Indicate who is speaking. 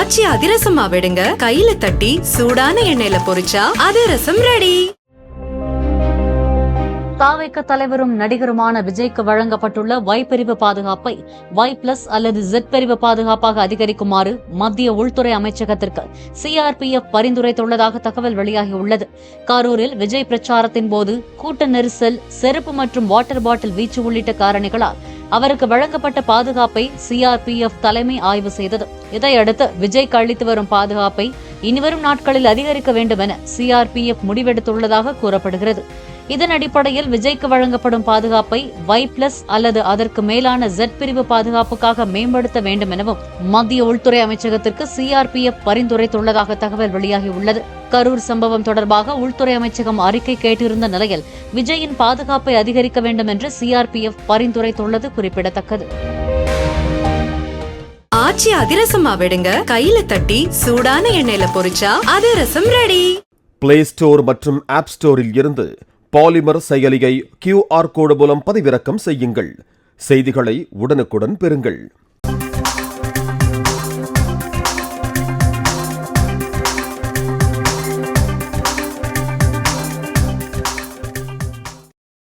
Speaker 1: ஆச்சி அதிரசமா விடுங்க, கையில தட்டி சூடான எண்ணெயில பொரிச்சா அதிரசம் ரெடி.
Speaker 2: தாவேக தலைவரும் நடிகருமான விஜய்க்கு வழங்கப்பட்டுள்ள Y பிரிவு பாதுகாப்பை Y+ அல்லது Z பிரிவு பாதுகாப்பாக அதிகரிக்குமாறு மத்திய உள்துறை அமைச்சகத்திற்கு CRPF பரிந்துரைத்துள்ளதாக தகவல் வெளியாகியுள்ளது. கரூரில் விஜய் பிரச்சாரத்தின் போது கூட்ட நெரிசல், செருப்பு மற்றும் வாட்டர் பாட்டில் வீச்சு உள்ளிட்ட காரணிகளால் அவருக்கு வழங்கப்பட்ட பாதுகாப்பை CRPF தலைமை ஆய்வு செய்தது. இதையடுத்து விஜய்க்கு அளித்து வரும் பாதுகாப்பை இனிவரும் நாட்களில் அதிகரிக்க வேண்டும் என CRPF முடிவெடுத்துள்ளதாக கூறப்படுகிறது. இதன் அடிப்படையில் விஜய்க்கு வழங்கப்படும் பாதுகாப்பை Y+ அல்லது அதற்கு மேலான Z பிரிவு பாதுகாப்புக்காக மேம்படுத்த வேண்டும் எனவும் மத்திய உள்துறை அமைச்சகத்திற்கு CRPF பரிந்துரைத்துள்ளதாக தகவல் வெளியாகியுள்ளது. கரூர் சம்பவம் தொடர்பாக உள்துறை அமைச்சகம் அறிக்கை கேட்டிருந்த நிலையில் விஜயின் பாதுகாப்பை அதிகரிக்க வேண்டும் என்று CRPF பரிந்துரைத்துள்ளது குறிப்பிடத்தக்கது.
Speaker 1: ஆச்சி அதிரசமா விடுங்க, கையில தட்டி சூடான எண்ணெயில பொரிச்சா அதிரசம் ரெடி.
Speaker 3: பிளே ஸ்டோர் மற்றும் ஆப் ஸ்டோரில் இருந்து பாலிமர் செயலியை QR கோடு மூலம் பதிவிறக்கம் செய்யுங்கள். செய்திகளை உடனுக்குடன் பெறுங்கள்.